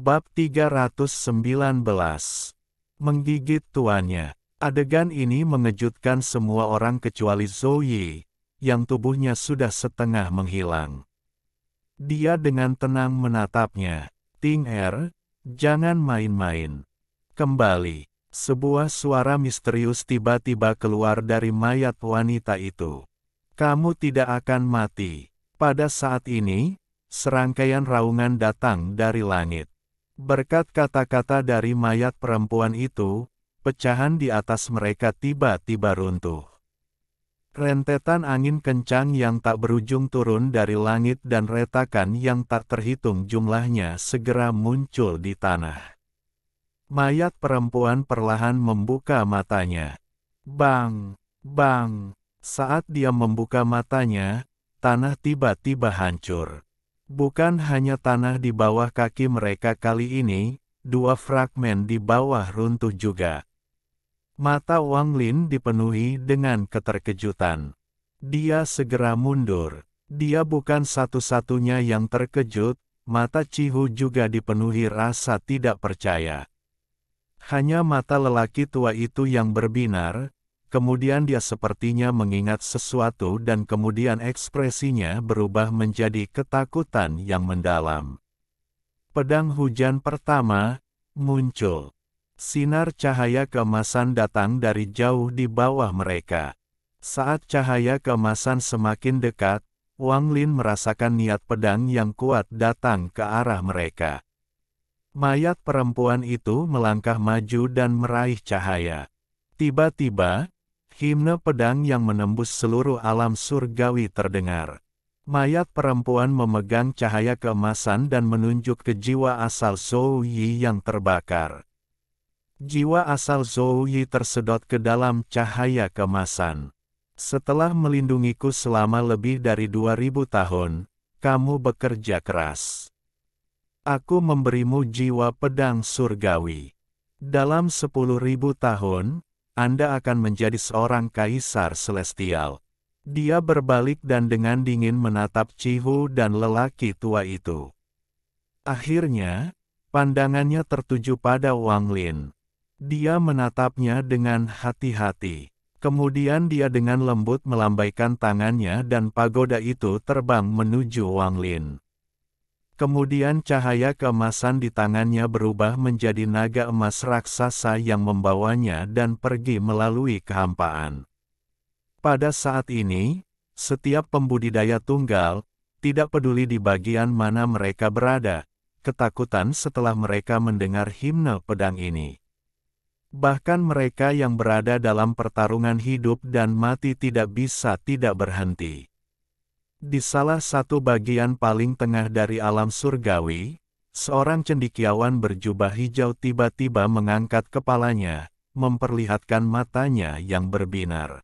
Bab 319. Menggigit tuannya. Adegan ini mengejutkan semua orang kecuali Zhou Yi, yang tubuhnya sudah setengah menghilang. Dia dengan tenang menatapnya. Ting Er, jangan main-main. Kembali. Sebuah suara misterius tiba-tiba keluar dari mayat wanita itu. Kamu tidak akan mati. Pada saat ini, serangkaian raungan datang dari langit. Berkat kata-kata dari mayat perempuan itu, pecahan di atas mereka tiba-tiba runtuh. Rentetan angin kencang yang tak berujung turun dari langit dan retakan yang tak terhitung jumlahnya segera muncul di tanah. Mayat perempuan perlahan membuka matanya. Bang! Bang! Saat dia membuka matanya, tanah tiba-tiba hancur. Bukan hanya tanah di bawah kaki mereka kali ini, dua fragmen di bawah runtuh juga. Mata Wang Lin dipenuhi dengan keterkejutan. Dia segera mundur. Dia bukan satu-satunya yang terkejut, mata Cihu juga dipenuhi rasa tidak percaya. Hanya mata lelaki tua itu yang berbinar, kemudian dia sepertinya mengingat sesuatu dan kemudian ekspresinya berubah menjadi ketakutan yang mendalam. Pedang hujan pertama muncul. Sinar cahaya keemasan datang dari jauh di bawah mereka. Saat cahaya keemasan semakin dekat, Wang Lin merasakan niat pedang yang kuat datang ke arah mereka. Mayat perempuan itu melangkah maju dan meraih cahaya. Tiba-tiba, himne pedang yang menembus seluruh alam surgawi terdengar. Mayat perempuan memegang cahaya keemasan dan menunjuk ke jiwa asal Zhou Yi yang terbakar. Jiwa asal Zhou Yi tersedot ke dalam cahaya keemasan. Setelah melindungiku selama lebih dari 2000 tahun, kamu bekerja keras. Aku memberimu jiwa pedang surgawi. Dalam 10.000 tahun, Anda akan menjadi seorang kaisar celestial. Dia berbalik dan dengan dingin menatap Cihu dan lelaki tua itu. Akhirnya, pandangannya tertuju pada Wang Lin. Dia menatapnya dengan hati-hati. Kemudian dia dengan lembut melambaikan tangannya dan pagoda itu terbang menuju Wang Lin. Kemudian cahaya keemasan di tangannya berubah menjadi naga emas raksasa yang membawanya dan pergi melalui kehampaan. Pada saat ini, setiap pembudidaya tunggal, tidak peduli di bagian mana mereka berada, ketakutan setelah mereka mendengar himne pedang ini. Bahkan mereka yang berada dalam pertarungan hidup dan mati tidak bisa tidak berhenti. Di salah satu bagian paling tengah dari alam surgawi, seorang cendekiawan berjubah hijau tiba-tiba mengangkat kepalanya, memperlihatkan matanya yang berbinar.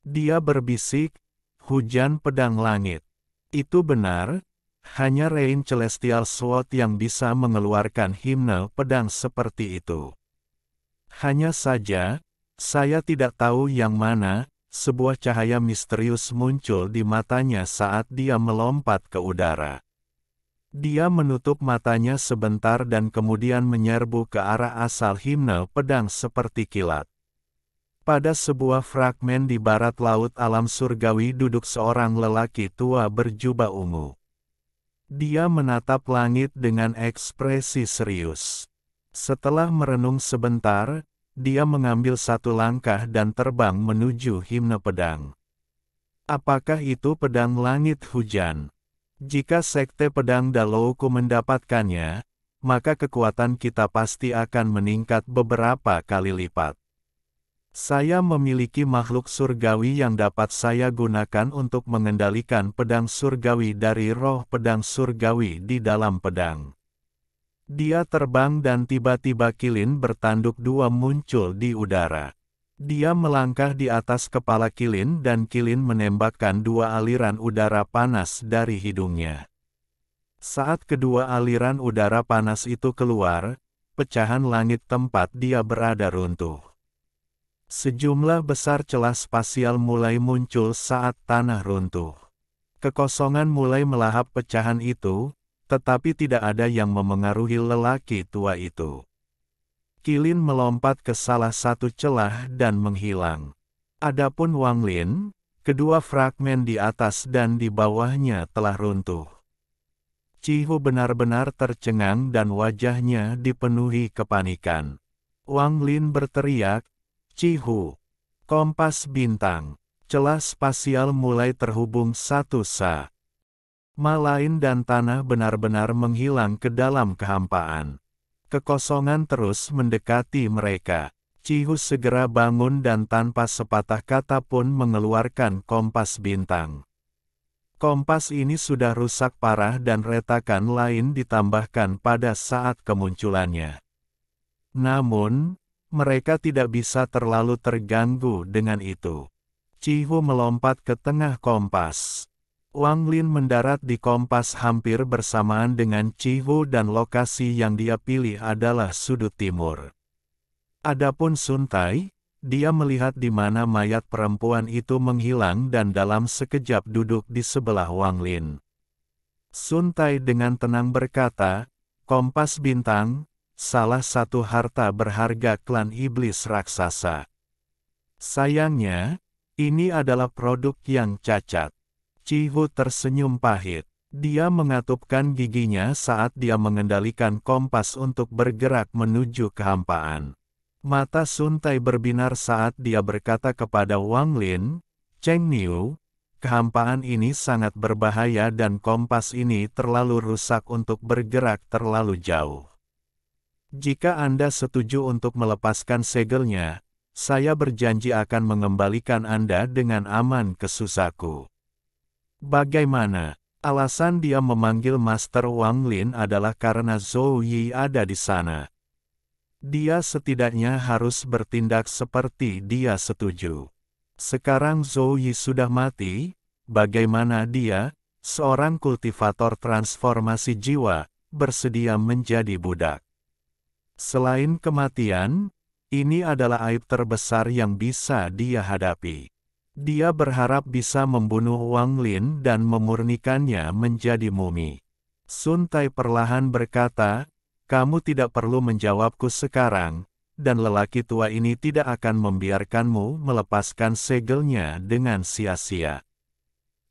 Dia berbisik, hujan pedang langit. Itu benar, hanya Rain Celestial Sword yang bisa mengeluarkan himne pedang seperti itu. Hanya saja, saya tidak tahu yang mana. Sebuah cahaya misterius muncul di matanya saat dia melompat ke udara. Dia menutup matanya sebentar dan kemudian menyerbu ke arah asal himne pedang seperti kilat. Pada sebuah fragmen di barat laut alam surgawi duduk seorang lelaki tua berjubah ungu. Dia menatap langit dengan ekspresi serius. Setelah merenung sebentar, dia mengambil satu langkah dan terbang menuju himne pedang. Apakah itu pedang langit hujan? Jika sekte pedang Dalouku mendapatkannya, maka kekuatan kita pasti akan meningkat beberapa kali lipat. Saya memiliki makhluk surgawi yang dapat saya gunakan untuk mengendalikan pedang surgawi dari roh pedang surgawi di dalam pedang. Dia terbang dan tiba-tiba kilin bertanduk dua muncul di udara. Dia melangkah di atas kepala kilin dan kilin menembakkan dua aliran udara panas dari hidungnya. Saat kedua aliran udara panas itu keluar, pecahan langit tempat dia berada runtuh. Sejumlah besar celah spasial mulai muncul saat tanah runtuh. Kekosongan mulai melahap pecahan itu, tetapi tidak ada yang memengaruhi lelaki tua itu. Qilin melompat ke salah satu celah dan menghilang. Adapun Wang Lin, kedua fragmen di atas dan di bawahnya telah runtuh. Qihu benar-benar tercengang dan wajahnya dipenuhi kepanikan. Wang Lin berteriak, "Qihu! Kompas bintang!" Celah spasial mulai terhubung satu sama lain dan tanah benar-benar menghilang ke dalam kehampaan. Kekosongan terus mendekati mereka. Qihu segera bangun dan tanpa sepatah kata pun mengeluarkan kompas bintang. Kompas ini sudah rusak parah dan retakan lain ditambahkan pada saat kemunculannya. Namun, mereka tidak bisa terlalu terganggu dengan itu. Qihu melompat ke tengah kompas. Wang Lin mendarat di kompas hampir bersamaan dengan Qihu dan lokasi yang dia pilih adalah sudut timur. Adapun Sun Tai, dia melihat di mana mayat perempuan itu menghilang dan dalam sekejap duduk di sebelah Wang Lin. Sun Tai dengan tenang berkata, "Kompas bintang, salah satu harta berharga klan iblis raksasa. Sayangnya, ini adalah produk yang cacat." Qihu tersenyum pahit. Dia mengatupkan giginya saat dia mengendalikan kompas untuk bergerak menuju kehampaan. Mata Sun Tai berbinar saat dia berkata kepada Wang Lin, "Cheng Niu, kehampaan ini sangat berbahaya dan kompas ini terlalu rusak untuk bergerak terlalu jauh. Jika Anda setuju untuk melepaskan segelnya, saya berjanji akan mengembalikan Anda dengan aman ke Suzaku." Bagaimana? Alasan dia memanggil Master Wang Lin adalah karena Zhou Yi ada di sana. Dia setidaknya harus bertindak seperti dia setuju. Sekarang Zhou Yi sudah mati, bagaimana dia, seorang kultivator transformasi jiwa, bersedia menjadi budak? Selain kematian, ini adalah aib terbesar yang bisa dia hadapi. Dia berharap bisa membunuh Wang Lin dan memurnikannya menjadi mumi. Sun Tai perlahan berkata, "Kamu tidak perlu menjawabku sekarang, dan lelaki tua ini tidak akan membiarkanmu melepaskan segelnya dengan sia-sia.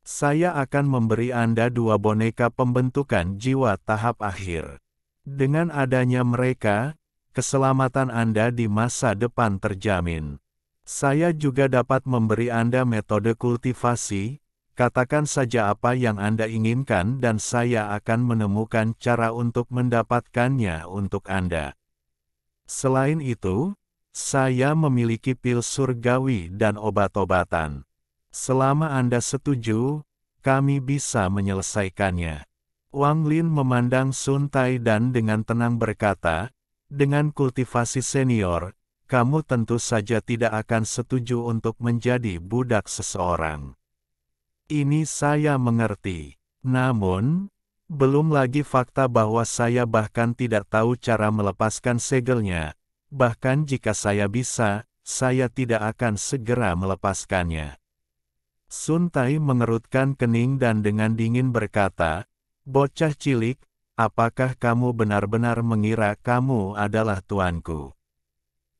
Saya akan memberi Anda 2 boneka pembentukan jiwa tahap akhir. Dengan adanya mereka, keselamatan Anda di masa depan terjamin. Saya juga dapat memberi Anda metode kultivasi, katakan saja apa yang Anda inginkan dan saya akan menemukan cara untuk mendapatkannya untuk Anda. Selain itu, saya memiliki pil surgawi dan obat-obatan. Selama Anda setuju, kami bisa menyelesaikannya." Wang Lin memandang Sun Tai dan dengan tenang berkata, "Dengan kultivasi senior, kamu tentu saja tidak akan setuju untuk menjadi budak seseorang. Ini saya mengerti. Namun, belum lagi fakta bahwa saya bahkan tidak tahu cara melepaskan segelnya. Bahkan jika saya bisa, saya tidak akan segera melepaskannya." Sun Tai mengerutkan kening dan dengan dingin berkata, "Bocah cilik, apakah kamu benar-benar mengira kamu adalah tuanku?"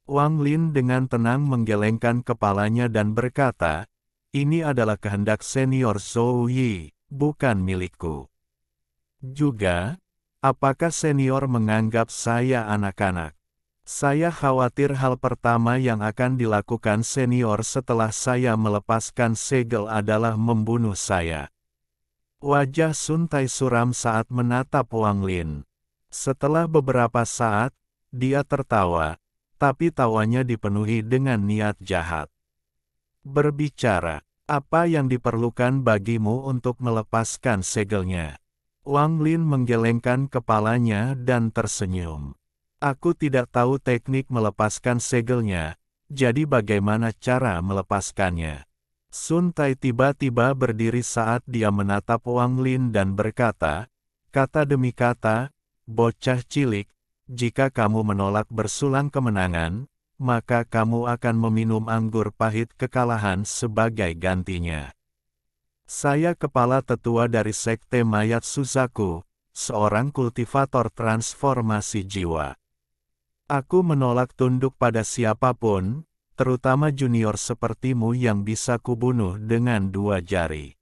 Wang Lin dengan tenang menggelengkan kepalanya dan berkata, "Ini adalah kehendak senior Zhou Yi, bukan milikku. Juga, apakah senior menganggap saya anak-anak? Saya khawatir hal pertama yang akan dilakukan senior setelah saya melepaskan segel adalah membunuh saya." Wajah Sun Tai suram saat menatap Wang Lin. Setelah beberapa saat, dia tertawa, tapi tawanya dipenuhi dengan niat jahat. Berbicara, apa yang diperlukan bagimu untuk melepaskan segelnya? Wang Lin menggelengkan kepalanya dan tersenyum. "Aku tidak tahu teknik melepaskan segelnya, jadi bagaimana cara melepaskannya?" Sun Tai tiba-tiba berdiri saat dia menatap Wang Lin dan berkata, kata demi kata, "Bocah cilik, jika kamu menolak bersulang kemenangan, maka kamu akan meminum anggur pahit kekalahan sebagai gantinya. Saya kepala tetua dari Sekte Mayat Suzaku, seorang kultivator transformasi jiwa. Aku menolak tunduk pada siapapun, terutama junior sepertimu yang bisa kubunuh dengan 2 jari.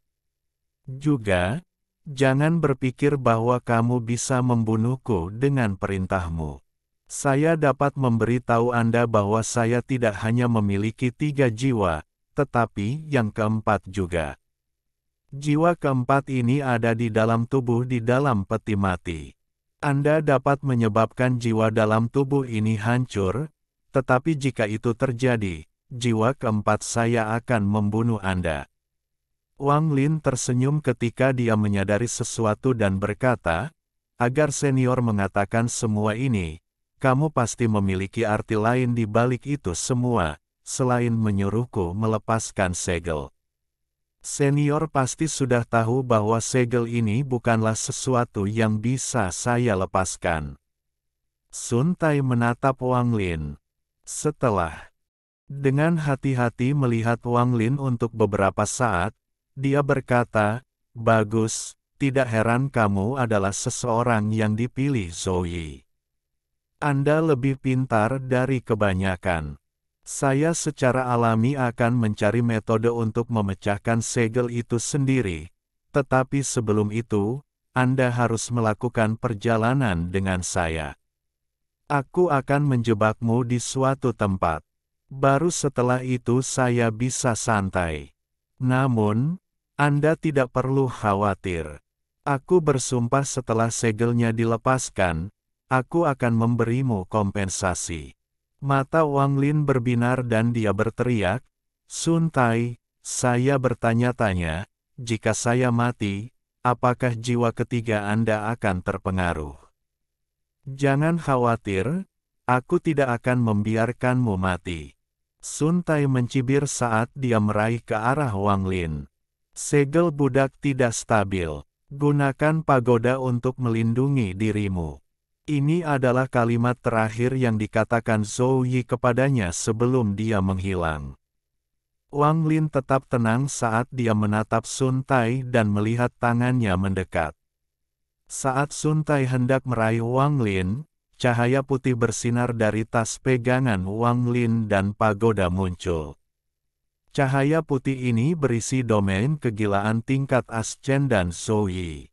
Juga, jangan berpikir bahwa kamu bisa membunuhku dengan perintahmu. Saya dapat memberitahu Anda bahwa saya tidak hanya memiliki 3 jiwa, tetapi yang keempat juga. Jiwa keempat ini ada di dalam tubuh di dalam peti mati. Anda dapat menyebabkan jiwa dalam tubuh ini hancur, tetapi jika itu terjadi, jiwa keempat saya akan membunuh Anda. Wang Lin tersenyum ketika dia menyadari sesuatu dan berkata, agar senior mengatakan semua ini, kamu pasti memiliki arti lain di balik itu semua, selain menyuruhku melepaskan segel. Senior pasti sudah tahu bahwa segel ini bukanlah sesuatu yang bisa saya lepaskan. Sun Tai menatap Wang Lin. Setelah dengan hati-hati melihat Wang Lin untuk beberapa saat, dia berkata, bagus, tidak heran kamu adalah seseorang yang dipilih Zoe. Anda lebih pintar dari kebanyakan. Saya secara alami akan mencari metode untuk memecahkan segel itu sendiri, tetapi sebelum itu, Anda harus melakukan perjalanan dengan saya. Aku akan menjebakmu di suatu tempat. Baru setelah itu saya bisa santai. Namun, Anda tidak perlu khawatir. Aku bersumpah setelah segelnya dilepaskan, aku akan memberimu kompensasi. Mata Wang Lin berbinar dan dia berteriak, Sun Tai, saya bertanya-tanya, jika saya mati, apakah jiwa ketiga Anda akan terpengaruh? Jangan khawatir, aku tidak akan membiarkanmu mati. Sun Tai mencibir saat dia meraih ke arah Wang Lin. Segel budak tidak stabil. Gunakan pagoda untuk melindungi dirimu. Ini adalah kalimat terakhir yang dikatakan Zhou Yi kepadanya sebelum dia menghilang. Wang Lin tetap tenang saat dia menatap Sun Tai dan melihat tangannya mendekat. Saat Sun Tai hendak meraih Wang Lin, cahaya putih bersinar dari tas pegangan Wang Lin dan pagoda muncul. Cahaya putih ini berisi domain kegilaan tingkat ascendan Zhou Yi.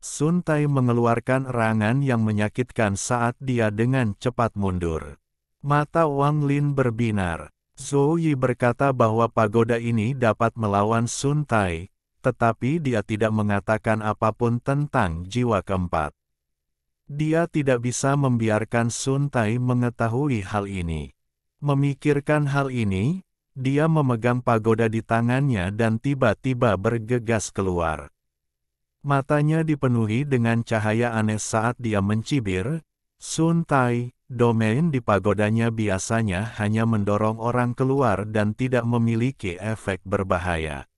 Sun Tai mengeluarkan erangan yang menyakitkan saat dia dengan cepat mundur. Mata Wang Lin berbinar. Zhou Yi berkata bahwa pagoda ini dapat melawan Sun Tai, tetapi dia tidak mengatakan apapun tentang jiwa keempat. Dia tidak bisa membiarkan Sun Tai mengetahui hal ini. Memikirkan hal ini, dia memegang pagoda di tangannya dan tiba-tiba bergegas keluar. Matanya dipenuhi dengan cahaya aneh saat dia mencibir, Sun Tai, domain di pagodanya biasanya hanya mendorong orang keluar dan tidak memiliki efek berbahaya.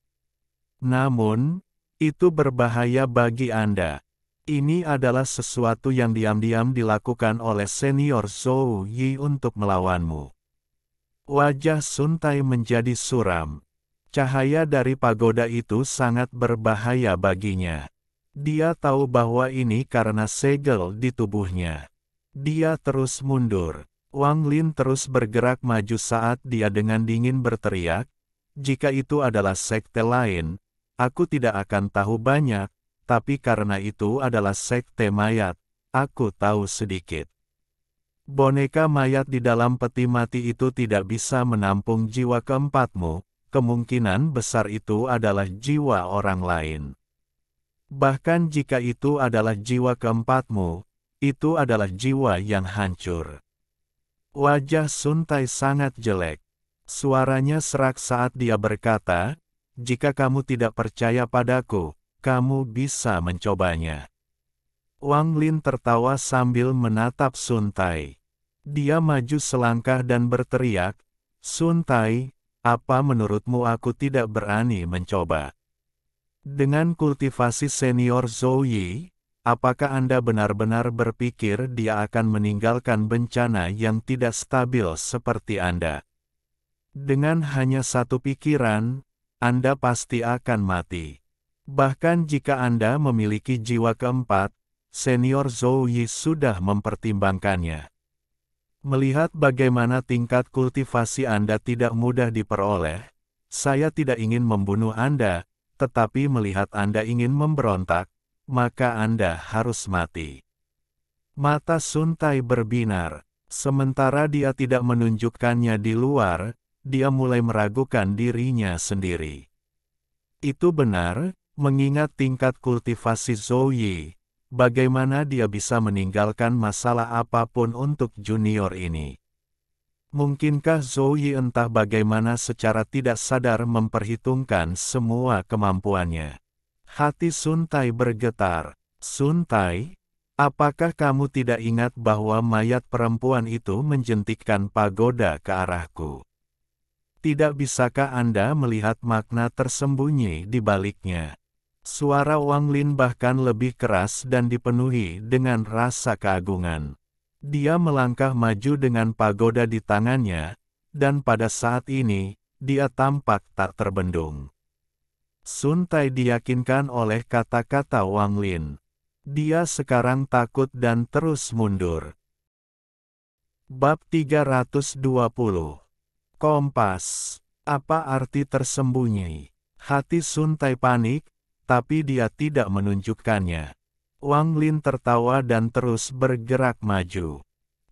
Namun, itu berbahaya bagi Anda. Ini adalah sesuatu yang diam-diam dilakukan oleh senior Zhou Yi untuk melawanmu. Wajah Sun Tai menjadi suram. Cahaya dari pagoda itu sangat berbahaya baginya. Dia tahu bahwa ini karena segel di tubuhnya. Dia terus mundur. Wang Lin terus bergerak maju saat dia dengan dingin berteriak, jika itu adalah sekte lain, aku tidak akan tahu banyak, tapi karena itu adalah sekte mayat, aku tahu sedikit. Boneka mayat di dalam peti mati itu tidak bisa menampung jiwa keempatmu, kemungkinan besar itu adalah jiwa orang lain. Bahkan jika itu adalah jiwa keempatmu, itu adalah jiwa yang hancur. Wajah Sun Tai sangat jelek. Suaranya serak saat dia berkata, jika kamu tidak percaya padaku, kamu bisa mencobanya. Wang Lin tertawa sambil menatap Sun Tai. Dia maju selangkah dan berteriak, Sun Tai, apa menurutmu aku tidak berani mencoba? Dengan kultivasi senior Zhou Yi, apakah Anda benar-benar berpikir dia akan meninggalkan bencana yang tidak stabil seperti Anda? Dengan hanya satu pikiran, Anda pasti akan mati. Bahkan jika Anda memiliki jiwa keempat, Senior Zhou Yi sudah mempertimbangkannya. Melihat bagaimana tingkat kultivasi Anda tidak mudah diperoleh, saya tidak ingin membunuh Anda, tetapi melihat Anda ingin memberontak, maka Anda harus mati. Mata Sun Tai berbinar. Sementara dia tidak menunjukkannya di luar, dia mulai meragukan dirinya sendiri. Itu benar, mengingat tingkat kultivasi Zhou Yi, bagaimana dia bisa meninggalkan masalah apapun untuk junior ini. Mungkinkah Zhou Yi entah bagaimana secara tidak sadar memperhitungkan semua kemampuannya? Hati Sun Tai bergetar. Sun Tai, apakah kamu tidak ingat bahwa mayat perempuan itu menjentikkan pagoda ke arahku? Tidak bisakah Anda melihat makna tersembunyi di baliknya? Suara Wang Lin bahkan lebih keras dan dipenuhi dengan rasa keagungan. Dia melangkah maju dengan pagoda di tangannya, dan pada saat ini, dia tampak tak terbendung. Sun Tai diyakinkan oleh kata-kata Wang Lin. Dia sekarang takut dan terus mundur. Bab 320. Kompas. Apa arti tersembunyi? Hati Sun Tai panik, tapi dia tidak menunjukkannya. Wang Lin tertawa dan terus bergerak maju.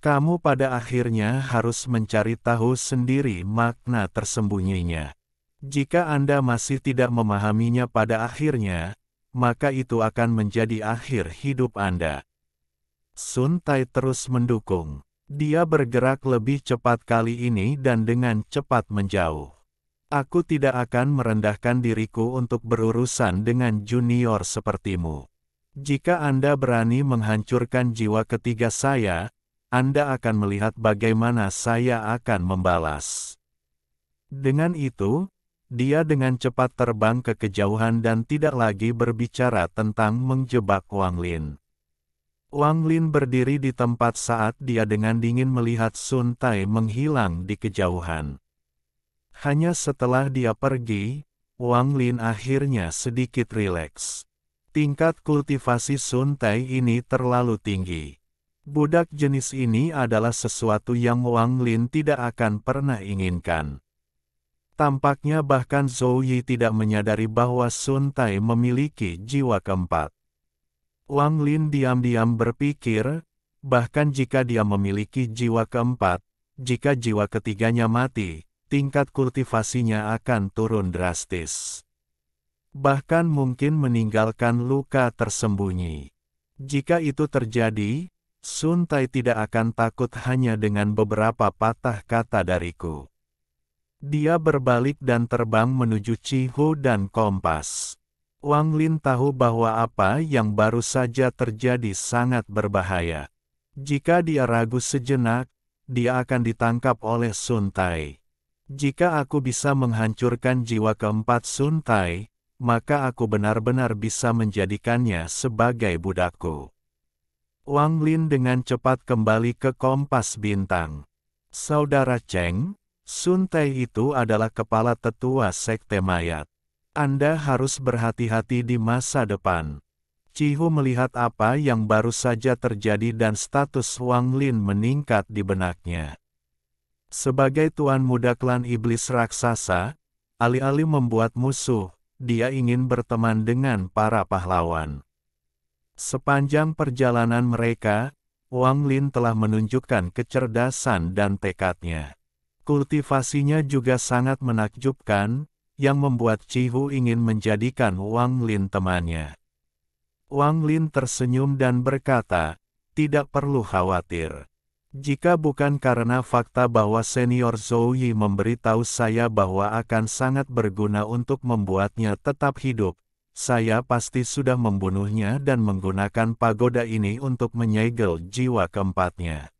Kamu pada akhirnya harus mencari tahu sendiri makna tersembunyinya. Jika Anda masih tidak memahaminya pada akhirnya, maka itu akan menjadi akhir hidup Anda. Sun Tai terus mendukung. Dia bergerak lebih cepat kali ini dan dengan cepat menjauh. Aku tidak akan merendahkan diriku untuk berurusan dengan junior sepertimu. Jika Anda berani menghancurkan jiwa ketiga saya, Anda akan melihat bagaimana saya akan membalas. Dengan itu, dia dengan cepat terbang ke kejauhan dan tidak lagi berbicara tentang menjebak Wang Lin. Wang Lin berdiri di tempat saat dia dengan dingin melihat Sun Tai menghilang di kejauhan. Hanya setelah dia pergi, Wang Lin akhirnya sedikit rileks. Tingkat kultivasi Sun Tai ini terlalu tinggi. Budak jenis ini adalah sesuatu yang Wang Lin tidak akan pernah inginkan. Tampaknya bahkan Zhou Yi tidak menyadari bahwa Sun Tai memiliki jiwa keempat. Wang Lin diam-diam berpikir, bahkan jika dia memiliki jiwa keempat, jika jiwa ketiganya mati, tingkat kultivasinya akan turun drastis. Bahkan mungkin meninggalkan luka tersembunyi. Jika itu terjadi, Sun Tai tidak akan takut hanya dengan beberapa patah kata dariku. Dia berbalik dan terbang menuju Cihu dan Kompas. Wang Lin tahu bahwa apa yang baru saja terjadi sangat berbahaya. Jika dia ragu sejenak, dia akan ditangkap oleh Sun Tai. Jika aku bisa menghancurkan jiwa keempat Sun Tai, maka aku benar-benar bisa menjadikannya sebagai budakku. Wang Lin dengan cepat kembali ke Kompas Bintang. Saudara Cheng, Sun Tai itu adalah kepala tetua sekte mayat. Anda harus berhati-hati di masa depan. Cihu melihat apa yang baru saja terjadi dan status Wang Lin meningkat di benaknya. Sebagai tuan muda klan iblis raksasa, alih-alih membuat musuh, dia ingin berteman dengan para pahlawan. Sepanjang perjalanan mereka, Wang Lin telah menunjukkan kecerdasan dan tekadnya. Kultivasinya juga sangat menakjubkan, yang membuat Cihu ingin menjadikan Wang Lin temannya. Wang Lin tersenyum dan berkata, tidak perlu khawatir. Jika bukan karena fakta bahwa senior Zhou Yi memberitahu saya bahwa akan sangat berguna untuk membuatnya tetap hidup, saya pasti sudah membunuhnya dan menggunakan pagoda ini untuk menyegel jiwa keempatnya.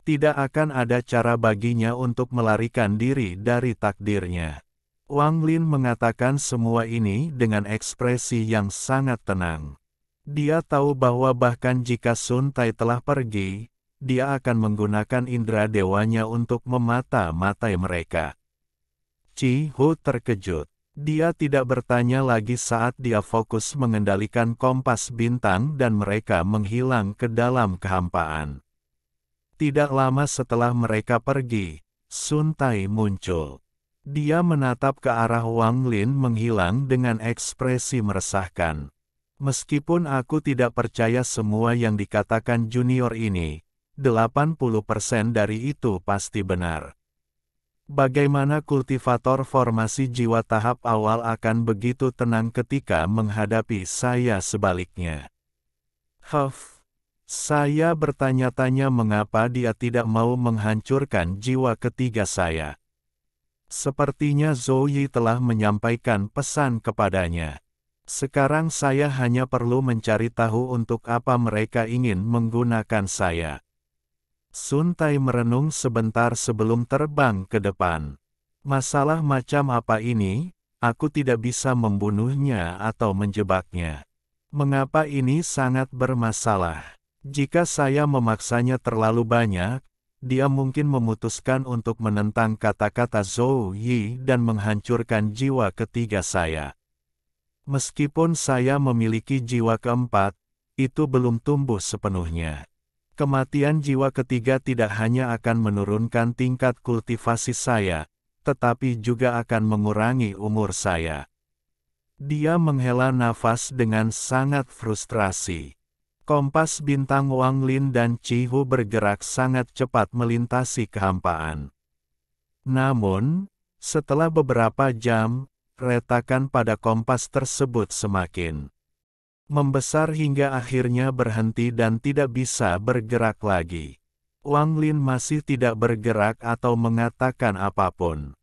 Tidak akan ada cara baginya untuk melarikan diri dari takdirnya. Wang Lin mengatakan semua ini dengan ekspresi yang sangat tenang. Dia tahu bahwa bahkan jika Sun Tai telah pergi, dia akan menggunakan indera dewanya untuk memata-matai mereka. Cihu terkejut. Dia tidak bertanya lagi saat dia fokus mengendalikan kompas bintang dan mereka menghilang ke dalam kehampaan. Tidak lama setelah mereka pergi, Sun Tai muncul. Dia menatap ke arah Wang Lin menghilang dengan ekspresi meresahkan. Meskipun aku tidak percaya semua yang dikatakan junior ini, 80% dari itu pasti benar. Bagaimana kultivator formasi jiwa tahap awal akan begitu tenang ketika menghadapi saya sebaliknya? Saya bertanya-tanya mengapa dia tidak mau menghancurkan jiwa ketiga saya. Sepertinya Zhou Yi telah menyampaikan pesan kepadanya. Sekarang saya hanya perlu mencari tahu untuk apa mereka ingin menggunakan saya. Sun Tai merenung sebentar sebelum terbang ke depan. Masalah macam apa ini? Aku tidak bisa membunuhnya atau menjebaknya. Mengapa ini sangat bermasalah? Jika saya memaksanya terlalu banyak, dia mungkin memutuskan untuk menentang kata-kata Zhou Yi dan menghancurkan jiwa ketiga saya. Meskipun saya memiliki jiwa keempat, itu belum tumbuh sepenuhnya. Kematian jiwa ketiga tidak hanya akan menurunkan tingkat kultivasi saya, tetapi juga akan mengurangi umur saya. Dia menghela nafas dengan sangat frustrasi. Kompas bintang Wang Lin dan Cihu bergerak sangat cepat melintasi kehampaan. Namun, setelah beberapa jam, retakan pada kompas tersebut semakin membesar hingga akhirnya berhenti dan tidak bisa bergerak lagi. Wang Lin masih tidak bergerak atau mengatakan apapun.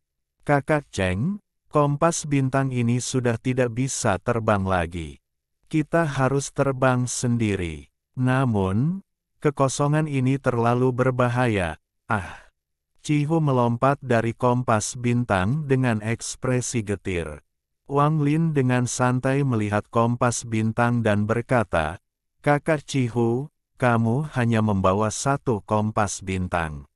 Kakak Cheng, kompas bintang ini sudah tidak bisa terbang lagi. Kita harus terbang sendiri. Namun, kekosongan ini terlalu berbahaya. Cihu melompat dari kompas bintang dengan ekspresi getir. Wang Lin dengan santai melihat kompas bintang dan berkata, Kakak Cihu, kamu hanya membawa satu kompas bintang.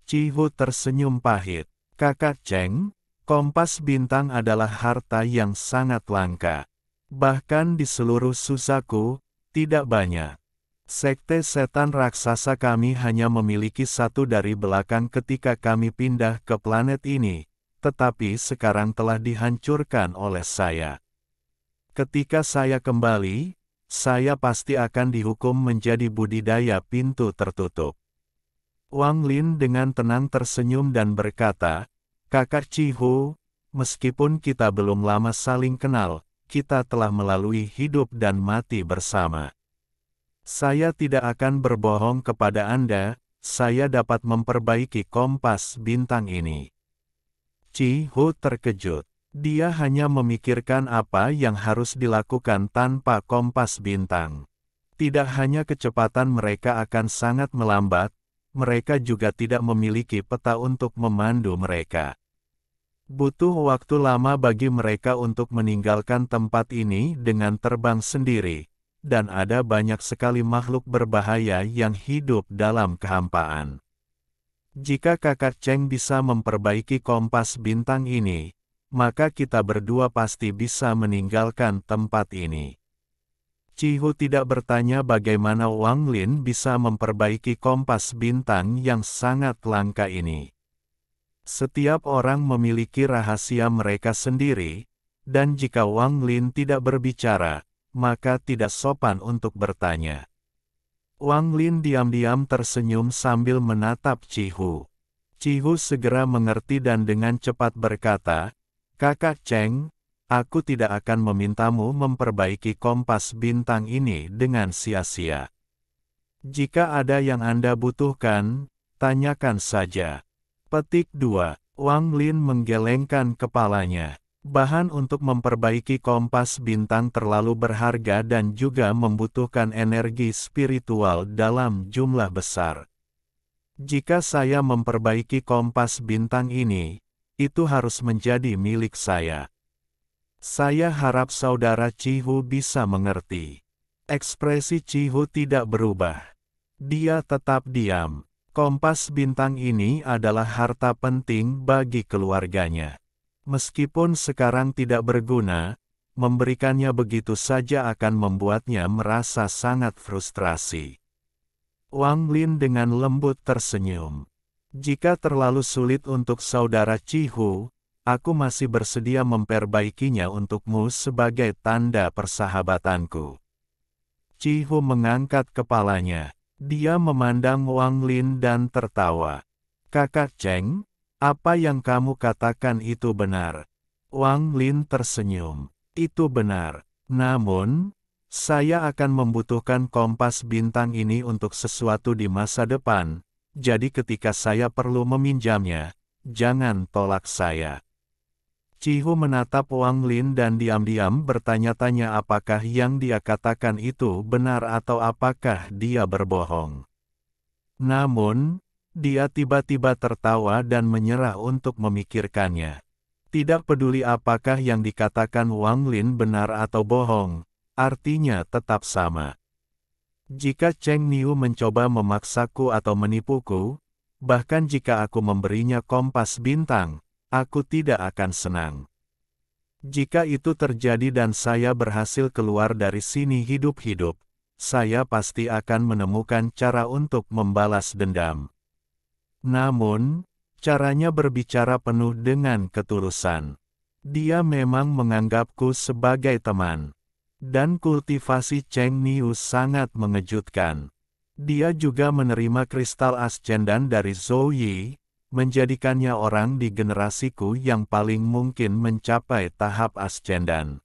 Cihu tersenyum pahit. Kakak Cheng, kompas bintang adalah harta yang sangat langka. Bahkan di seluruh Suzaku, tidak banyak. Sekte setan raksasa kami hanya memiliki satu dari belakang ketika kami pindah ke planet ini, tetapi sekarang telah dihancurkan oleh saya. Ketika saya kembali, saya pasti akan dihukum menjadi budidaya pintu tertutup. Wang Lin dengan tenang tersenyum dan berkata, Kakak Cihu, meskipun kita belum lama saling kenal, kita telah melalui hidup dan mati bersama. Saya tidak akan berbohong kepada Anda, saya dapat memperbaiki kompas bintang ini. Cihu terkejut. Dia hanya memikirkan apa yang harus dilakukan tanpa kompas bintang. Tidak hanya kecepatan mereka akan sangat melambat, mereka juga tidak memiliki peta untuk memandu mereka. Butuh waktu lama bagi mereka untuk meninggalkan tempat ini dengan terbang sendiri, dan ada banyak sekali makhluk berbahaya yang hidup dalam kehampaan. Jika Kakak Cheng bisa memperbaiki kompas bintang ini, maka kita berdua pasti bisa meninggalkan tempat ini. Cihu tidak bertanya bagaimana Wang Lin bisa memperbaiki kompas bintang yang sangat langka ini. Setiap orang memiliki rahasia mereka sendiri, dan jika Wang Lin tidak berbicara, maka tidak sopan untuk bertanya. Wang Lin diam-diam tersenyum sambil menatap Cihu. Cihu segera mengerti dan dengan cepat berkata, Kakak Cheng, aku tidak akan memintamu memperbaiki kompas bintang ini dengan sia-sia. Jika ada yang Anda butuhkan, tanyakan saja. Petik 2. Wang Lin menggelengkan kepalanya. Bahan untuk memperbaiki kompas bintang terlalu berharga dan juga membutuhkan energi spiritual dalam jumlah besar. Jika saya memperbaiki kompas bintang ini, itu harus menjadi milik saya. Saya harap saudara Cihu bisa mengerti. Ekspresi Cihu tidak berubah. Dia tetap diam. Kompas bintang ini adalah harta penting bagi keluarganya. Meskipun sekarang tidak berguna, memberikannya begitu saja akan membuatnya merasa sangat frustrasi. Wang Lin dengan lembut tersenyum. Jika terlalu sulit untuk saudara Cihu, aku masih bersedia memperbaikinya untukmu sebagai tanda persahabatanku. Cihu mengangkat kepalanya. Dia memandang Wang Lin dan tertawa. Kakak Cheng, apa yang kamu katakan itu benar. Wang Lin tersenyum. Itu benar. Namun, saya akan membutuhkan kompas bintang ini untuk sesuatu di masa depan, jadi ketika saya perlu meminjamnya, jangan tolak saya. Cihu menatap Wang Lin dan diam-diam bertanya-tanya apakah yang dia katakan itu benar atau apakah dia berbohong. Namun, dia tiba-tiba tertawa dan menyerah untuk memikirkannya. Tidak peduli apakah yang dikatakan Wang Lin benar atau bohong, artinya tetap sama. Jika Cheng Niu mencoba memaksaku atau menipuku, bahkan jika aku memberinya kompas bintang, aku tidak akan senang. Jika itu terjadi dan saya berhasil keluar dari sini hidup-hidup, saya pasti akan menemukan cara untuk membalas dendam. Namun, caranya berbicara penuh dengan ketulusan. Dia memang menganggapku sebagai teman. Dan kultivasi Cheng Niu sangat mengejutkan. Dia juga menerima kristal ascendan dari Zhou Yi, menjadikannya orang di generasiku yang paling mungkin mencapai tahap ascendan.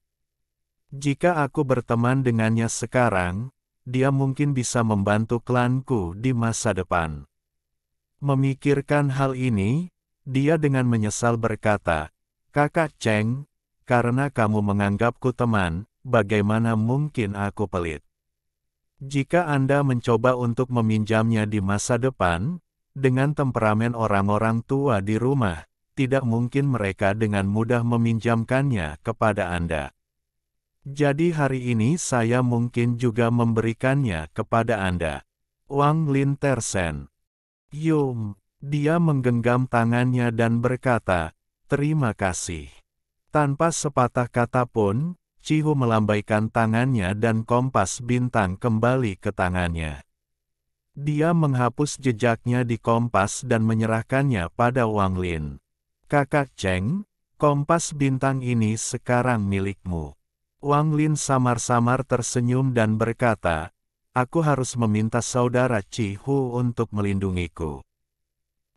Jika aku berteman dengannya sekarang, dia mungkin bisa membantu klanku di masa depan. Memikirkan hal ini, dia dengan menyesal berkata, Kakak Cheng, karena kamu menganggapku teman, bagaimana mungkin aku pelit? Jika Anda mencoba untuk meminjamnya di masa depan, dengan temperamen orang-orang tua di rumah, tidak mungkin mereka dengan mudah meminjamkannya kepada Anda. Jadi hari ini saya mungkin juga memberikannya kepada Anda. Wang Lin tersen. Yum, dia menggenggam tangannya dan berkata, terima kasih. Tanpa sepatah kata pun, Cihu melambaikan tangannya dan kompas bintang kembali ke tangannya. Dia menghapus jejaknya di kompas dan menyerahkannya pada Wang Lin. Kakak Cheng, kompas bintang ini sekarang milikmu. Wang Lin samar-samar tersenyum dan berkata, aku harus meminta saudara Cihu untuk melindungiku.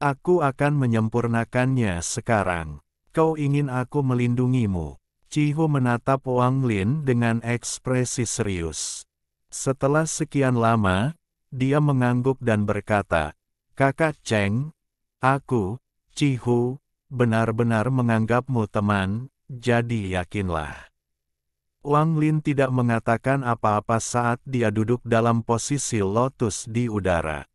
Aku akan menyempurnakannya sekarang. Kau ingin aku melindungimu? Cihu menatap Wang Lin dengan ekspresi serius. Setelah sekian lama, dia mengangguk dan berkata, Kakak Cheng, aku, Cihu, benar-benar menganggapmu teman, jadi yakinlah. Wang Lin tidak mengatakan apa-apa saat dia duduk dalam posisi lotus di udara.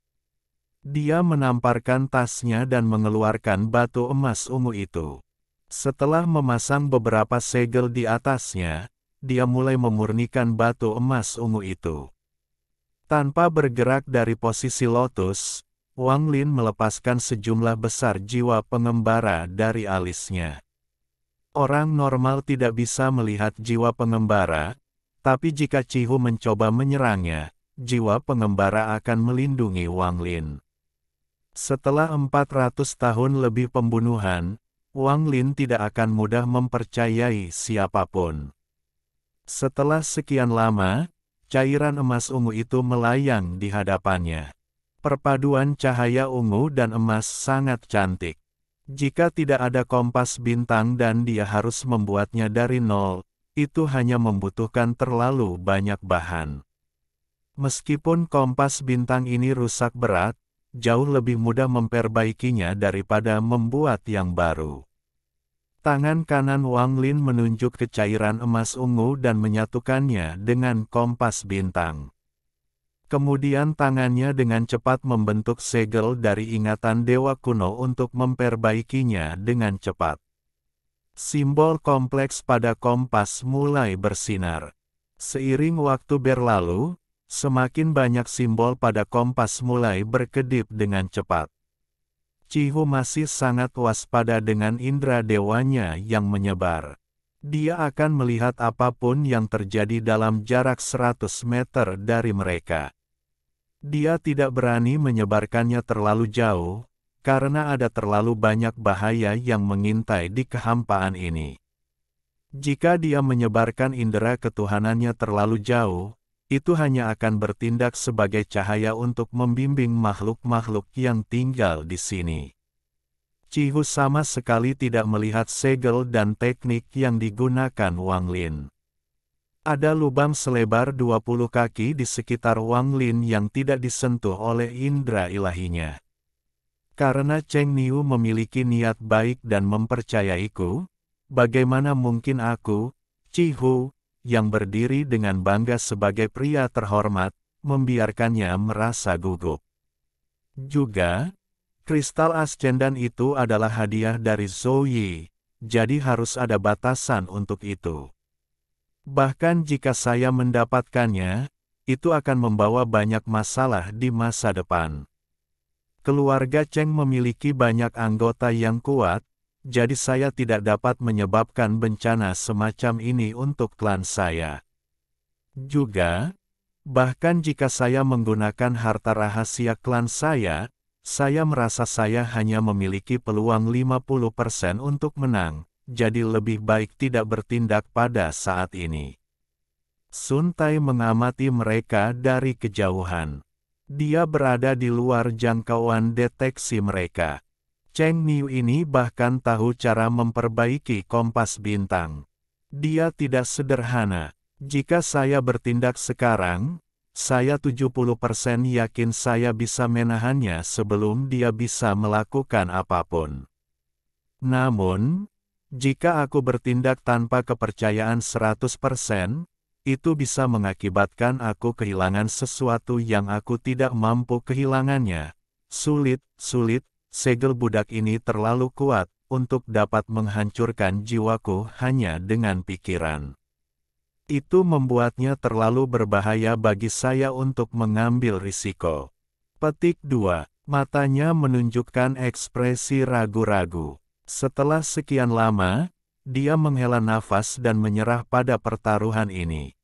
Dia menamparkan tasnya dan mengeluarkan batu emas ungu itu. Setelah memasang beberapa segel di atasnya, dia mulai memurnikan batu emas ungu itu. Tanpa bergerak dari posisi lotus, Wang Lin melepaskan sejumlah besar jiwa pengembara dari alisnya. Orang normal tidak bisa melihat jiwa pengembara, tapi jika Cihu mencoba menyerangnya, jiwa pengembara akan melindungi Wang Lin. Setelah 400 tahun lebih pembunuhan, Wang Lin tidak akan mudah mempercayai siapapun. Setelah sekian lama, cairan emas ungu itu melayang di hadapannya. Perpaduan cahaya ungu dan emas sangat cantik. Jika tidak ada kompas bintang dan dia harus membuatnya dari nol, itu hanya membutuhkan terlalu banyak bahan. Meskipun kompas bintang ini rusak berat, jauh lebih mudah memperbaikinya daripada membuat yang baru. Tangan kanan Wang Lin menunjuk ke cairan emas ungu dan menyatukannya dengan kompas bintang. Kemudian tangannya dengan cepat membentuk segel dari ingatan dewa kuno untuk memperbaikinya dengan cepat. Simbol kompleks pada kompas mulai bersinar. Seiring waktu berlalu, semakin banyak simbol pada kompas mulai berkedip dengan cepat. Cihu masih sangat waspada dengan indera dewanya yang menyebar. Dia akan melihat apapun yang terjadi dalam jarak 100 meter dari mereka. Dia tidak berani menyebarkannya terlalu jauh, karena ada terlalu banyak bahaya yang mengintai di kehampaan ini. Jika dia menyebarkan indera ketuhanannya terlalu jauh, itu hanya akan bertindak sebagai cahaya untuk membimbing makhluk-makhluk yang tinggal di sini. Cihu sama sekali tidak melihat segel dan teknik yang digunakan Wang Lin. Ada lubang selebar 20 kaki di sekitar Wang Lin yang tidak disentuh oleh indera ilahinya. Karena Cheng Niu memiliki niat baik dan mempercayaiku, bagaimana mungkin aku, Cihu, yang berdiri dengan bangga sebagai pria terhormat, membiarkannya merasa gugup. Juga, kristal ascendan itu adalah hadiah dari Zhou Yi, jadi harus ada batasan untuk itu. Bahkan jika saya mendapatkannya, itu akan membawa banyak masalah di masa depan. Keluarga Cheng memiliki banyak anggota yang kuat, jadi saya tidak dapat menyebabkan bencana semacam ini untuk klan saya. Juga, bahkan jika saya menggunakan harta rahasia klan saya merasa saya hanya memiliki peluang 50% untuk menang, jadi lebih baik tidak bertindak pada saat ini. Sun Tai mengamati mereka dari kejauhan. Dia berada di luar jangkauan deteksi mereka. Cheng Niu ini bahkan tahu cara memperbaiki kompas bintang. Dia tidak sederhana. Jika saya bertindak sekarang, saya 70% yakin saya bisa menahannya sebelum dia bisa melakukan apapun. Namun, jika aku bertindak tanpa kepercayaan 100%, itu bisa mengakibatkan aku kehilangan sesuatu yang aku tidak mampu kehilangannya. Sulit, segel budak ini terlalu kuat untuk dapat menghancurkan jiwaku hanya dengan pikiran. Itu membuatnya terlalu berbahaya bagi saya untuk mengambil risiko. Petik 2. Matanya menunjukkan ekspresi ragu-ragu. Setelah sekian lama, dia menghela nafas dan menyerah pada pertaruhan ini.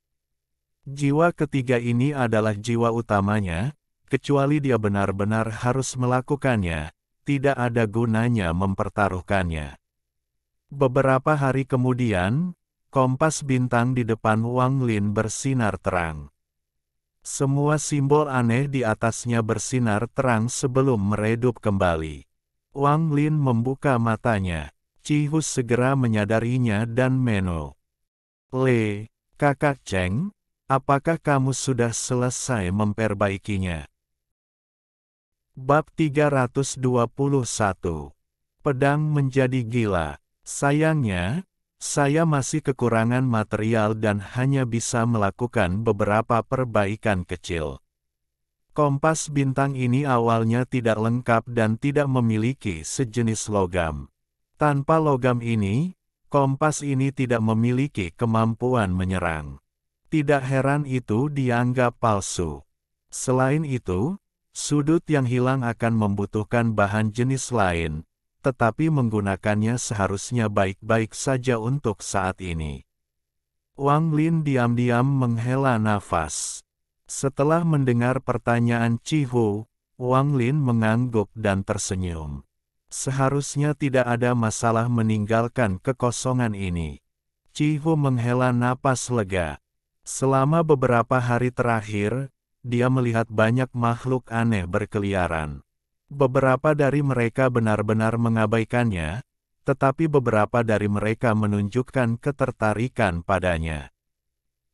Jiwa ketiga ini adalah jiwa utamanya, kecuali dia benar-benar harus melakukannya. Tidak ada gunanya mempertaruhkannya. Beberapa hari kemudian, kompas bintang di depan Wang Lin bersinar terang. Semua simbol aneh di atasnya bersinar terang sebelum meredup kembali. Wang Lin membuka matanya. Cihu segera menyadarinya dan menol. Kakak Cheng, apakah kamu sudah selesai memperbaikinya? Bab 321. Pedang menjadi gila. Sayangnya, saya masih kekurangan material dan hanya bisa melakukan beberapa perbaikan kecil. Kompas bintang ini awalnya tidak lengkap dan tidak memiliki sejenis logam. Tanpa logam ini, kompas ini tidak memiliki kemampuan menyerang. Tidak heran itu dianggap palsu. Selain itu, sudut yang hilang akan membutuhkan bahan jenis lain, tetapi menggunakannya seharusnya baik-baik saja untuk saat ini. Wang Lin diam-diam menghela nafas. Setelah mendengar pertanyaan Cihu, Wang Lin mengangguk dan tersenyum. Seharusnya tidak ada masalah meninggalkan kekosongan ini. Cihu menghela napas lega. Selama beberapa hari terakhir, dia melihat banyak makhluk aneh berkeliaran. Beberapa dari mereka benar-benar mengabaikannya, tetapi beberapa dari mereka menunjukkan ketertarikan padanya.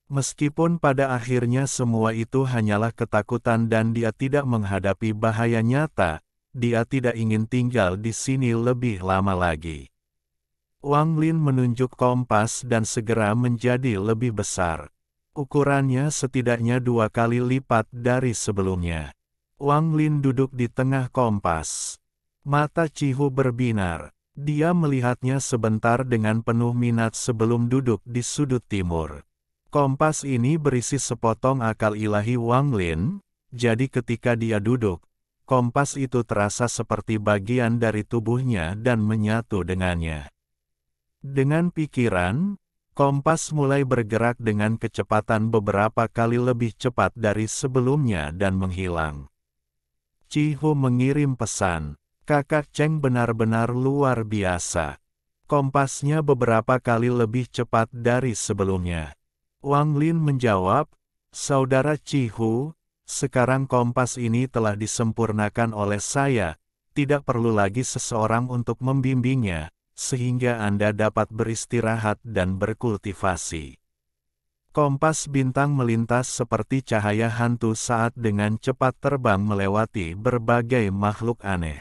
Meskipun pada akhirnya semua itu hanyalah ketakutan dan dia tidak menghadapi bahaya nyata, dia tidak ingin tinggal di sini lebih lama lagi. Wang Lin menunjuk kompas dan segera menjadi lebih besar. Ukurannya setidaknya 2 kali lipat dari sebelumnya. Wang Lin duduk di tengah kompas. Mata Cihu berbinar. Dia melihatnya sebentar dengan penuh minat sebelum duduk di sudut timur. Kompas ini berisi sepotong akal ilahi Wang Lin, jadi ketika dia duduk, kompas itu terasa seperti bagian dari tubuhnya dan menyatu dengannya. Dengan pikiran, kompas mulai bergerak dengan kecepatan beberapa kali lebih cepat dari sebelumnya dan menghilang. Chihu mengirim pesan, "Kakak Cheng benar-benar luar biasa. Kompasnya beberapa kali lebih cepat dari sebelumnya." Wang Lin menjawab, "Saudara Chihu, sekarang kompas ini telah disempurnakan oleh saya, tidak perlu lagi seseorang untuk membimbingnya, sehingga Anda dapat beristirahat dan berkultivasi." Kompas bintang melintas seperti cahaya hantu saat dengan cepat terbang melewati berbagai makhluk aneh.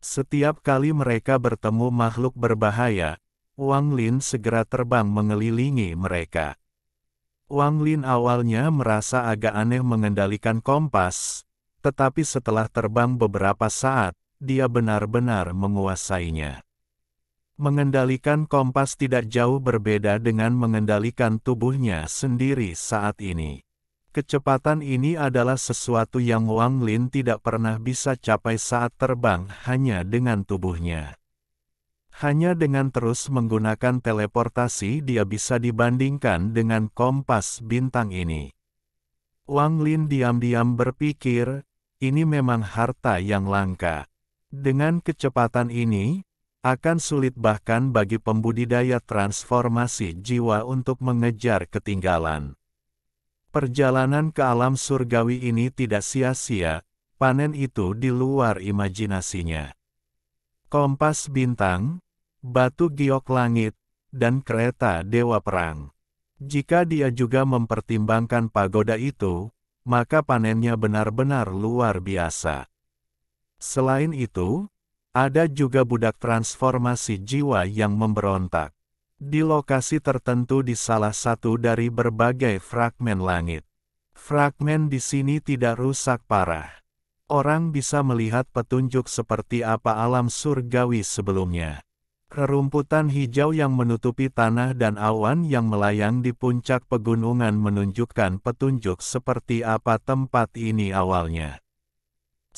Setiap kali mereka bertemu makhluk berbahaya, Wang Lin segera terbang mengelilingi mereka. Wang Lin awalnya merasa agak aneh mengendalikan kompas, tetapi setelah terbang beberapa saat, dia benar-benar menguasainya. Mengendalikan kompas tidak jauh berbeda dengan mengendalikan tubuhnya sendiri saat ini. Kecepatan ini adalah sesuatu yang Wang Lin tidak pernah bisa capai saat terbang hanya dengan tubuhnya. Hanya dengan terus menggunakan teleportasi dia bisa dibandingkan dengan kompas bintang ini. Wang Lin diam-diam berpikir, ini memang harta yang langka. Dengan kecepatan ini, akan sulit bahkan bagi pembudidaya transformasi jiwa untuk mengejar ketinggalan. Perjalanan ke alam surgawi ini tidak sia-sia, panen itu di luar imajinasinya. Kompas bintang, batu giok langit, dan kereta dewa perang. Jika dia juga mempertimbangkan pagoda itu, maka panennya benar-benar luar biasa. Selain itu, ada juga budak transformasi jiwa yang memberontak. Di lokasi tertentu di salah satu dari berbagai fragmen langit. Fragmen di sini tidak rusak parah. Orang bisa melihat petunjuk seperti apa alam surgawi sebelumnya. Rerumputan hijau yang menutupi tanah dan awan yang melayang di puncak pegunungan menunjukkan petunjuk seperti apa tempat ini awalnya.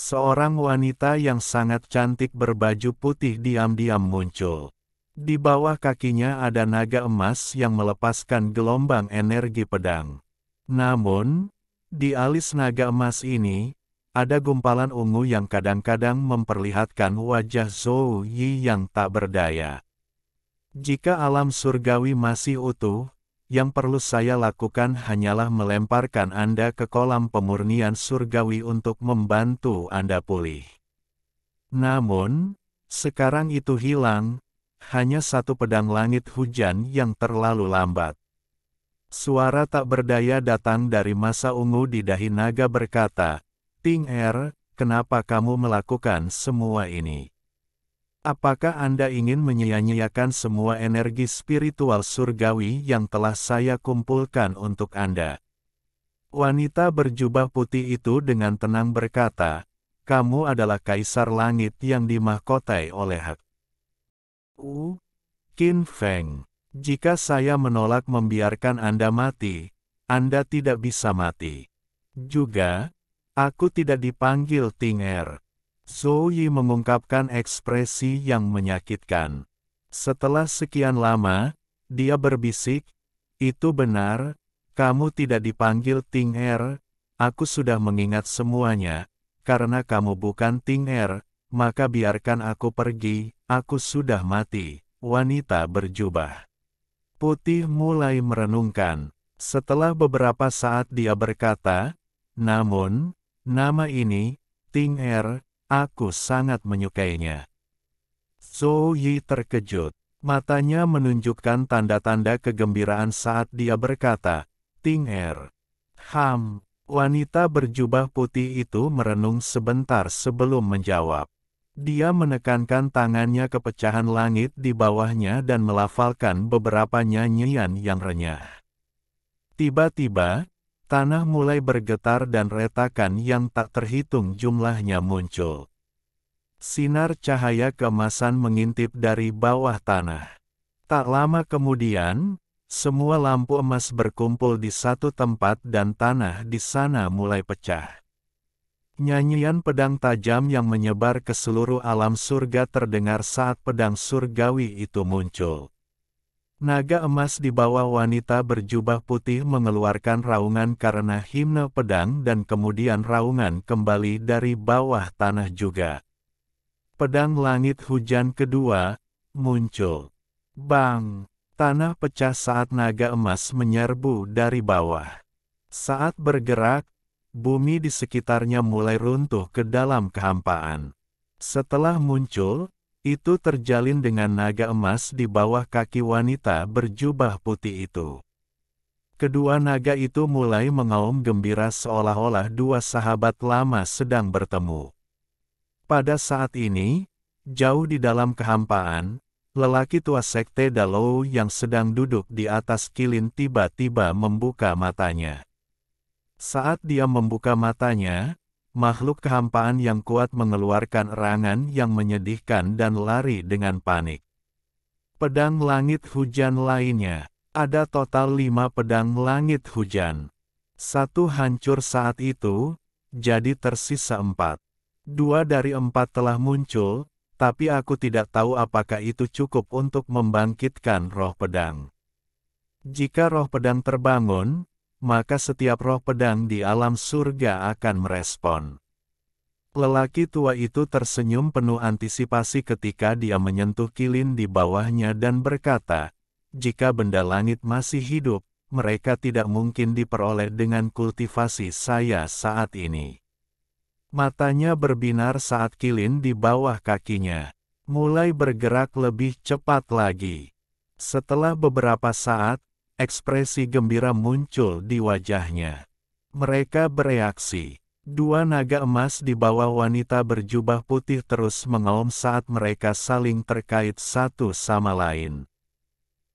Seorang wanita yang sangat cantik berbaju putih diam-diam muncul. Di bawah kakinya ada naga emas yang melepaskan gelombang energi pedang. Namun, di alis naga emas ini, ada gumpalan ungu yang kadang-kadang memperlihatkan wajah Zhou Yi yang tak berdaya. Jika alam surgawi masih utuh, yang perlu saya lakukan hanyalah melemparkan Anda ke kolam pemurnian surgawi untuk membantu Anda pulih. Namun, sekarang itu hilang, hanya satu pedang langit hujan yang terlalu lambat. Suara tak berdaya datang dari masa ungu di dahi naga berkata, "Ting Er, kenapa kamu melakukan semua ini? Apakah Anda ingin menyia-nyiakan semua energi spiritual surgawi yang telah saya kumpulkan untuk Anda?" Wanita berjubah putih itu dengan tenang berkata, "Kamu adalah kaisar langit yang dimahkotai oleh Hak. Qin Feng. Jika saya menolak membiarkan Anda mati, Anda tidak bisa mati. Juga, aku tidak dipanggil Ting Er." Zhou Yi mengungkapkan ekspresi yang menyakitkan. Setelah sekian lama, dia berbisik, "Itu benar, kamu tidak dipanggil Ting Er, aku sudah mengingat semuanya, karena kamu bukan Ting Er, maka biarkan aku pergi, aku sudah mati." Wanita berjubah putih mulai merenungkan. Setelah beberapa saat dia berkata, "Namun, nama ini, Ting Er, aku sangat menyukainya." Zhou Yi terkejut. Matanya menunjukkan tanda-tanda kegembiraan saat dia berkata, "Ting Er." Wanita berjubah putih itu merenung sebentar sebelum menjawab. Dia menekankan tangannya ke pecahan langit di bawahnya dan melafalkan beberapa nyanyian yang renyah. Tiba-tiba, tanah mulai bergetar dan retakan yang tak terhitung jumlahnya muncul. Sinar cahaya keemasan mengintip dari bawah tanah. Tak lama kemudian, semua lampu emas berkumpul di satu tempat dan tanah di sana mulai pecah. Nyanyian pedang tajam yang menyebar ke seluruh alam surga terdengar saat pedang surgawi itu muncul. Naga emas di bawah wanita berjubah putih mengeluarkan raungan karena himne pedang dan kemudian raungan kembali dari bawah tanah juga. Pedang langit hujan kedua muncul. Bang! Tanah pecah saat naga emas menyerbu dari bawah. Saat bergerak, bumi di sekitarnya mulai runtuh ke dalam kehampaan. Setelah muncul, itu terjalin dengan naga emas di bawah kaki wanita berjubah putih itu. Kedua naga itu mulai mengaum gembira seolah-olah dua sahabat lama sedang bertemu. Pada saat ini, jauh di dalam kehampaan, lelaki tua sekte Dalou yang sedang duduk di atas kilin tiba-tiba membuka matanya. Saat dia membuka matanya, makhluk kehampaan yang kuat mengeluarkan erangan yang menyedihkan dan lari dengan panik. Pedang langit hujan lainnya. Ada total 5 pedang langit hujan. Satu hancur saat itu, jadi tersisa 4. 2 dari 4 telah muncul, tapi aku tidak tahu apakah itu cukup untuk membangkitkan roh pedang. Jika roh pedang terbangun, maka setiap roh pedang di alam surga akan merespon. Lelaki tua itu tersenyum penuh antisipasi ketika dia menyentuh kilin di bawahnya dan berkata, "Jika benda langit masih hidup, mereka tidak mungkin diperoleh dengan kultivasi saya saat ini." Matanya berbinar saat kilin di bawah kakinya mulai bergerak lebih cepat lagi. Setelah beberapa saat, ekspresi gembira muncul di wajahnya. Mereka bereaksi. 2 naga emas di bawah wanita berjubah putih terus mengaum saat mereka saling terkait satu sama lain.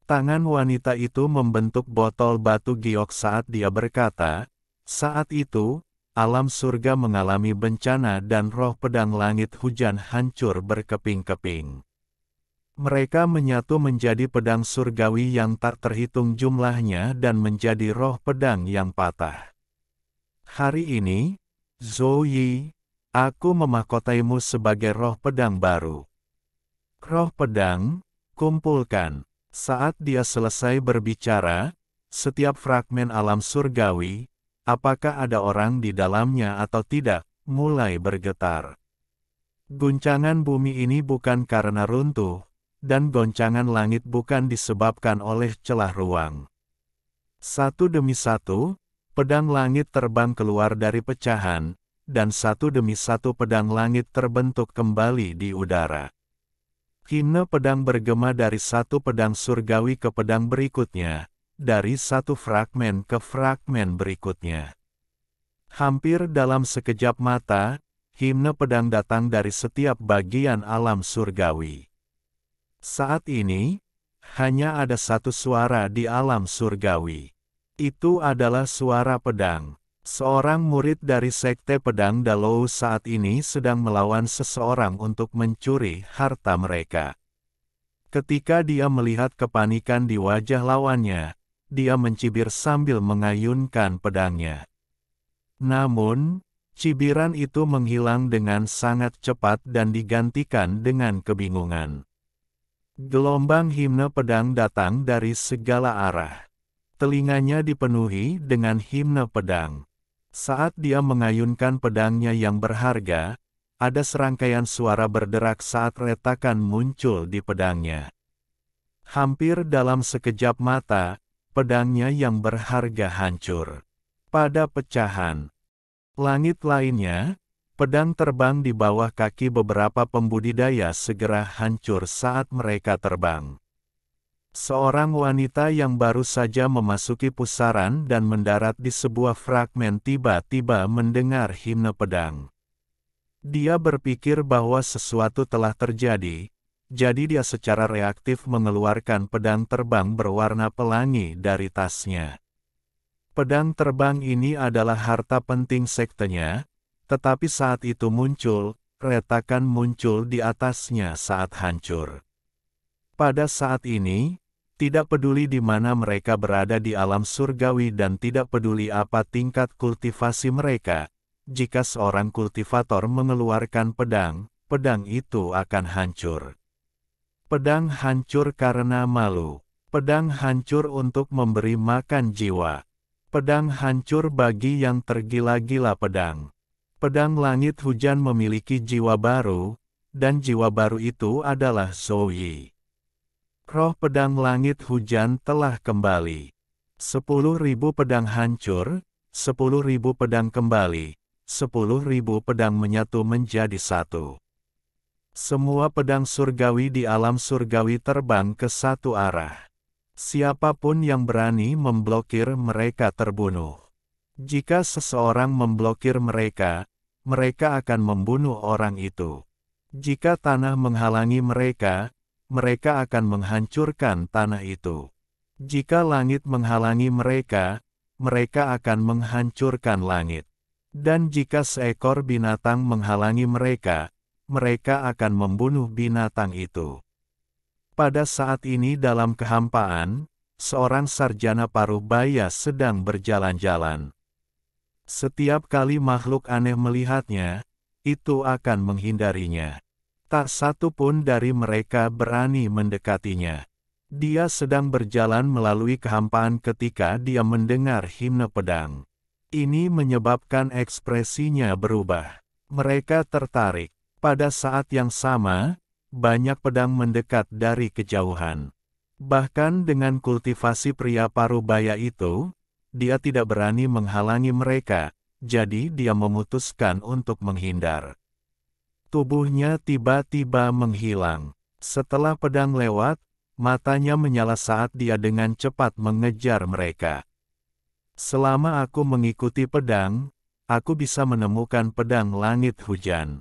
Tangan wanita itu membentuk botol batu giok saat dia berkata, "Saat itu, alam surga mengalami bencana dan roh pedang langit hujan hancur berkeping-keping. Mereka menyatu menjadi pedang surgawi yang tak terhitung jumlahnya dan menjadi roh pedang yang patah. Hari ini, Zhou Yi, aku memahkotaimu sebagai roh pedang baru. Roh pedang, kumpulkan." Saat dia selesai berbicara, setiap fragmen alam surgawi, apakah ada orang di dalamnya atau tidak, mulai bergetar. Guncangan bumi ini bukan karena runtuh, dan goncangan langit bukan disebabkan oleh celah ruang. Satu demi satu, pedang langit terbang keluar dari pecahan, dan satu demi satu pedang langit terbentuk kembali di udara. Himne pedang bergema dari satu pedang surgawi ke pedang berikutnya, dari satu fragmen ke fragmen berikutnya. Hampir dalam sekejap mata, himne pedang datang dari setiap bagian alam surgawi. Saat ini, hanya ada satu suara di alam surgawi. Itu adalah suara pedang. Seorang murid dari sekte pedang Dalou saat ini sedang melawan seseorang untuk mencuri harta mereka. Ketika dia melihat kepanikan di wajah lawannya, dia mencibir sambil mengayunkan pedangnya. Namun, cibiran itu menghilang dengan sangat cepat dan digantikan dengan kebingungan. Gelombang himne pedang datang dari segala arah. Telinganya dipenuhi dengan himne pedang. Saat dia mengayunkan pedangnya yang berharga, ada serangkaian suara berderak saat retakan muncul di pedangnya. Hampir dalam sekejap mata, pedangnya yang berharga hancur. Pada pecahan langit lainnya, pedang terbang di bawah kaki beberapa pembudidaya segera hancur saat mereka terbang. Seorang wanita yang baru saja memasuki pusaran dan mendarat di sebuah fragmen tiba-tiba mendengar himne pedang. Dia berpikir bahwa sesuatu telah terjadi, jadi dia secara reaktif mengeluarkan pedang terbang berwarna pelangi dari tasnya. Pedang terbang ini adalah harta penting sektenya, tetapi saat itu muncul, retakan muncul di atasnya saat hancur. Pada saat ini, tidak peduli di mana mereka berada di alam surgawi dan tidak peduli apa tingkat kultivasi mereka, jika seorang kultivator mengeluarkan pedang, pedang itu akan hancur. Pedang hancur karena malu. Pedang hancur untuk memberi makan jiwa. Pedang hancur bagi yang tergila-gila pedang. Pedang langit hujan memiliki jiwa baru, dan jiwa baru itu adalah Zhou Yi. Roh pedang langit hujan telah kembali. 10.000 pedang hancur, 10.000 pedang kembali, 10.000 pedang menyatu menjadi satu. Semua pedang surgawi di alam surgawi terbang ke satu arah. Siapapun yang berani memblokir mereka terbunuh. Jika seseorang memblokir mereka, mereka akan membunuh orang itu. Jika tanah menghalangi mereka, mereka akan menghancurkan tanah itu. Jika langit menghalangi mereka, mereka akan menghancurkan langit. Dan jika seekor binatang menghalangi mereka, mereka akan membunuh binatang itu. Pada saat ini dalam kehampaan, seorang sarjana parubaya sedang berjalan-jalan. Setiap kali makhluk aneh melihatnya, itu akan menghindarinya. Tak satu pun dari mereka berani mendekatinya. Dia sedang berjalan melalui kehampaan ketika dia mendengar himne pedang. Ini menyebabkan ekspresinya berubah. Mereka tertarik. Pada saat yang sama, banyak pedang mendekat dari kejauhan. Bahkan dengan kultivasi pria parubaya itu, dia tidak berani menghalangi mereka, jadi dia memutuskan untuk menghindar. Tubuhnya tiba-tiba menghilang. Setelah pedang lewat, matanya menyala saat dia dengan cepat mengejar mereka. Selama aku mengikuti pedang, aku bisa menemukan pedang langit hujan.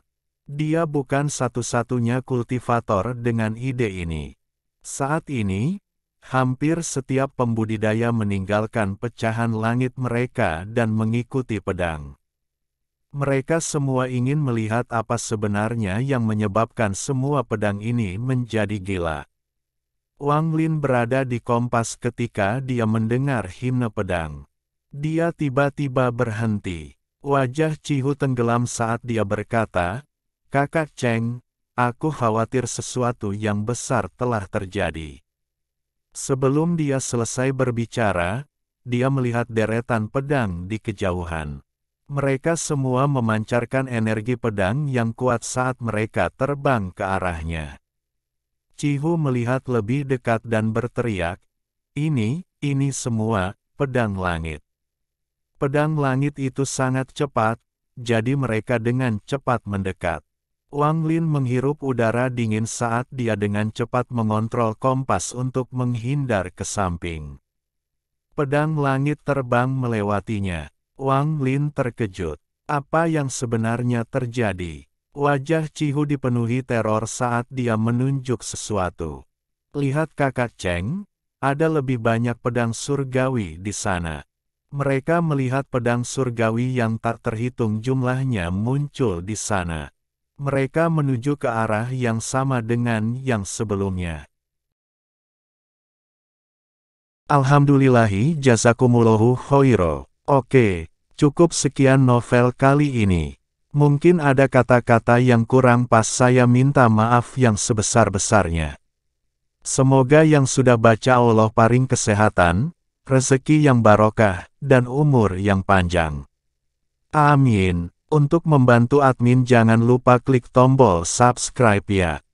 Dia bukan satu-satunya kultivator dengan ide ini. Saat ini, hampir setiap pembudidaya meninggalkan pecahan langit mereka dan mengikuti pedang. Mereka semua ingin melihat apa sebenarnya yang menyebabkan semua pedang ini menjadi gila. Wang Lin berada di kompas ketika dia mendengar himne pedang. Dia tiba-tiba berhenti. Wajah Cihu tenggelam saat dia berkata, "Kakak Cheng, aku khawatir sesuatu yang besar telah terjadi." Sebelum dia selesai berbicara, dia melihat deretan pedang di kejauhan. Mereka semua memancarkan energi pedang yang kuat saat mereka terbang ke arahnya. Cihu melihat lebih dekat dan berteriak, ini semua pedang langit." Pedang langit itu sangat cepat, jadi mereka dengan cepat mendekat. Wang Lin menghirup udara dingin saat dia dengan cepat mengontrol kompas untuk menghindar ke samping. Pedang langit terbang melewatinya. Wang Lin terkejut. Apa yang sebenarnya terjadi? Wajah Cihu dipenuhi teror saat dia menunjuk sesuatu. "Lihat kakak Cheng, ada lebih banyak pedang surgawi di sana." Mereka melihat pedang surgawi yang tak terhitung jumlahnya muncul di sana. Mereka menuju ke arah yang sama dengan yang sebelumnya. Alhamdulillahi jazakumullahu khairo. Oke, cukup sekian novel kali ini. Mungkin ada kata-kata yang kurang pas, saya minta maaf yang sebesar-besarnya. Semoga yang sudah baca Allah paring kesehatan, rezeki yang barokah, dan umur yang panjang. Amin. Untuk membantu admin jangan lupa klik tombol subscribe ya.